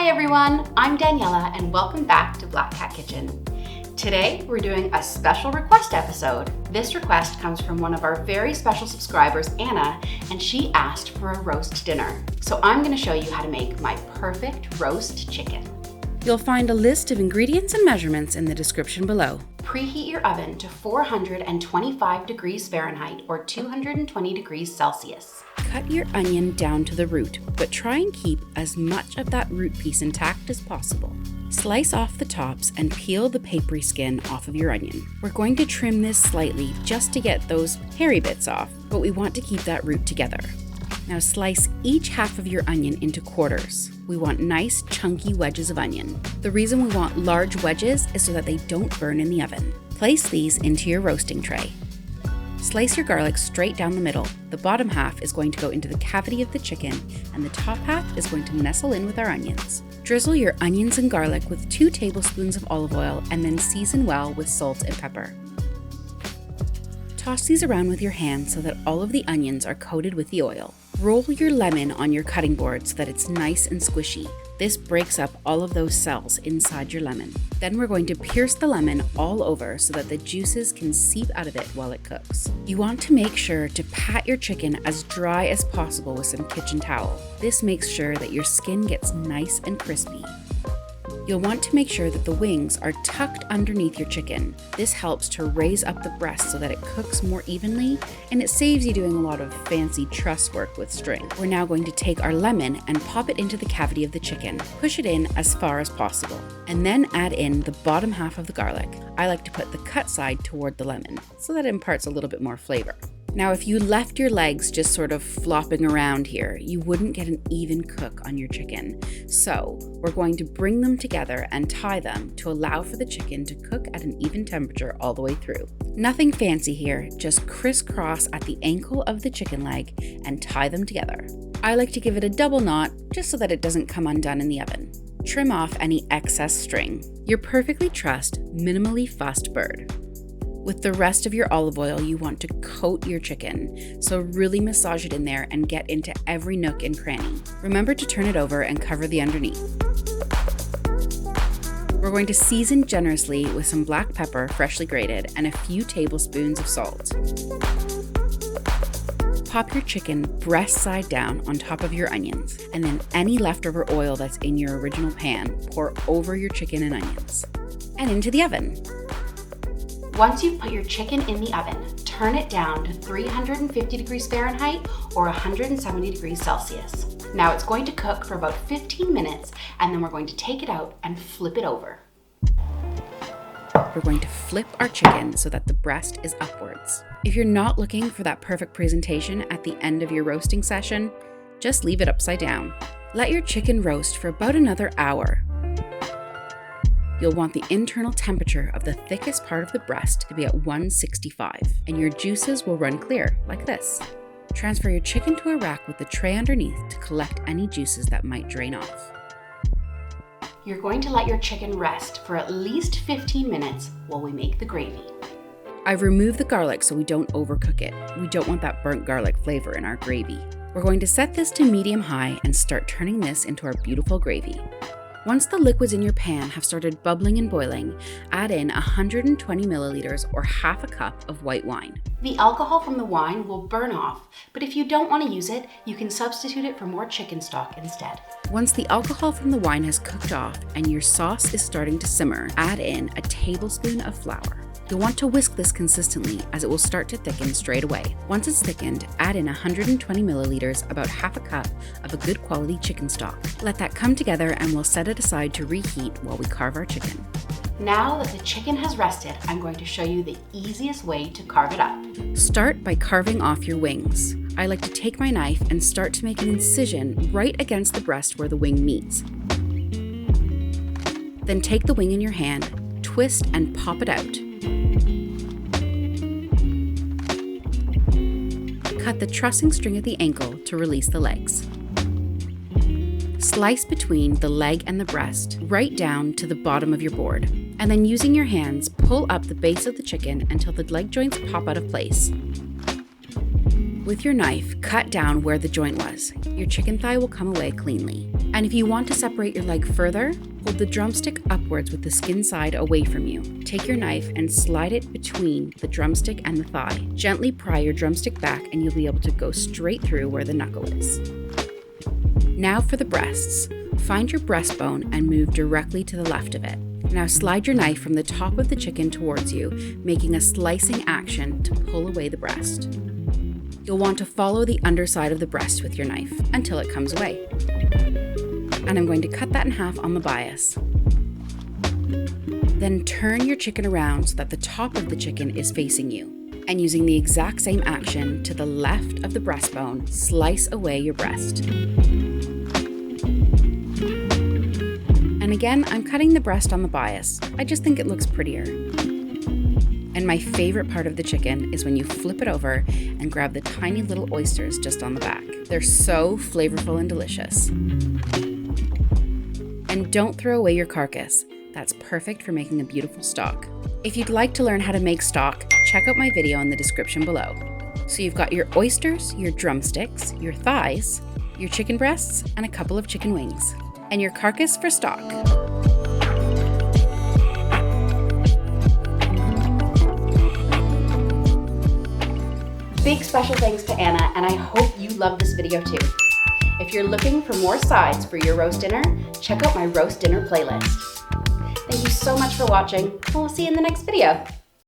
Hi everyone, I'm Daniela and welcome back to Black Cat Kitchen. Today we're doing a special request episode. This request comes from one of our very special subscribers, Anna, and she asked for a roast dinner. So I'm going to show you how to make my perfect roast chicken. You'll find a list of ingredients and measurements in the description below. Preheat your oven to 425 degrees Fahrenheit or 220 degrees Celsius. Cut your onion down to the root, but try and keep as much of that root piece intact as possible. Slice off the tops and peel the papery skin off of your onion. We're going to trim this slightly just to get those hairy bits off, but we want to keep that root together. Now slice each half of your onion into quarters. We want nice chunky wedges of onion. The reason we want large wedges is so that they don't burn in the oven. Place these into your roasting tray. Slice your garlic straight down the middle. The bottom half is going to go into the cavity of the chicken, and the top half is going to nestle in with our onions. Drizzle your onions and garlic with 2 tablespoons of olive oil and then season well with salt and pepper. Toss these around with your hand so that all of the onions are coated with the oil. Roll your lemon on your cutting board so that it's nice and squishy. This breaks up all of those cells inside your lemon. Then we're going to pierce the lemon all over so that the juices can seep out of it while it cooks. You want to make sure to pat your chicken as dry as possible with some kitchen towel. This makes sure that your skin gets nice and crispy. You'll want to make sure that the wings are tucked underneath your chicken. This helps to raise up the breast so that it cooks more evenly, and it saves you doing a lot of fancy truss work with string. We're now going to take our lemon and pop it into the cavity of the chicken. Push it in as far as possible, and then add in the bottom half of the garlic. I like to put the cut side toward the lemon, so that it imparts a little bit more flavor. Now, if you left your legs just sort of flopping around here, you wouldn't get an even cook on your chicken. So we're going to bring them together and tie them to allow for the chicken to cook at an even temperature all the way through. Nothing fancy here, just crisscross at the ankle of the chicken leg and tie them together. I like to give it a double knot just so that it doesn't come undone in the oven. Trim off any excess string. Your perfectly trussed, minimally fussed bird. With the rest of your olive oil, you want to coat your chicken, so really massage it in there and get into every nook and cranny. Remember to turn it over and cover the underneath. We're going to season generously with some black pepper, freshly grated, and a few tablespoons of salt. Pop your chicken breast side down on top of your onions, and then any leftover oil that's in your original pan, pour over your chicken and onions, and into the oven. Once you've put your chicken in the oven, turn it down to 350 degrees Fahrenheit or 170 degrees Celsius. Now it's going to cook for about 15 minutes and then we're going to take it out and flip it over. We're going to flip our chicken so that the breast is upwards. If you're not looking for that perfect presentation at the end of your roasting session, just leave it upside down. Let your chicken roast for about another hour. You'll want the internal temperature of the thickest part of the breast to be at 165, and your juices will run clear, like this. Transfer your chicken to a rack with the tray underneath to collect any juices that might drain off. You're going to let your chicken rest for at least 15 minutes while we make the gravy. I've removed the garlic so we don't overcook it. We don't want that burnt garlic flavor in our gravy. We're going to set this to medium-high and start turning this into our beautiful gravy. Once the liquids in your pan have started bubbling and boiling, add in 120 milliliters or half a cup of white wine. The alcohol from the wine will burn off, but if you don't want to use it, you can substitute it for more chicken stock instead. Once the alcohol from the wine has cooked off and your sauce is starting to simmer, add in a tablespoon of flour. You'll want to whisk this consistently as it will start to thicken straight away. Once it's thickened, add in 120 milliliters, about half a cup of a good quality chicken stock. Let that come together and we'll set it aside to reheat while we carve our chicken. Now that the chicken has rested, I'm going to show you the easiest way to carve it up. Start by carving off your wings. I like to take my knife and start to make an incision right against the breast where the wing meets. Then take the wing in your hand, twist and pop it out. Cut the trussing string at the ankle to release the legs. Slice between the leg and the breast, right down to the bottom of your board. And then using your hands, pull up the base of the chicken until the leg joints pop out of place. With your knife, cut down where the joint was. Your chicken thigh will come away cleanly. And if you want to separate your leg further, hold the drumstick upwards with the skin side away from you. Take your knife and slide it between the drumstick and the thigh. Gently pry your drumstick back and you'll be able to go straight through where the knuckle is. Now for the breasts. Find your breastbone and move directly to the left of it. Now slide your knife from the top of the chicken towards you, making a slicing action to pull away the breast. You'll want to follow the underside of the breast with your knife until it comes away. And I'm going to cut that in half on the bias. Then turn your chicken around so that the top of the chicken is facing you. And using the exact same action to the left of the breastbone, slice away your breast. And again, I'm cutting the breast on the bias. I just think it looks prettier. And my favorite part of the chicken is when you flip it over and grab the tiny little oysters just on the back. They're so flavorful and delicious. And don't throw away your carcass. That's perfect for making a beautiful stock. If you'd like to learn how to make stock, check out my video in the description below. So you've got your oysters, your drumsticks, your thighs, your chicken breasts, and a couple of chicken wings. And your carcass for stock. Big special thanks to Anna, and I hope you love this video too. If you're looking for more sides for your roast dinner, check out my roast dinner playlist. Thank you so much for watching, and we'll see you in the next video.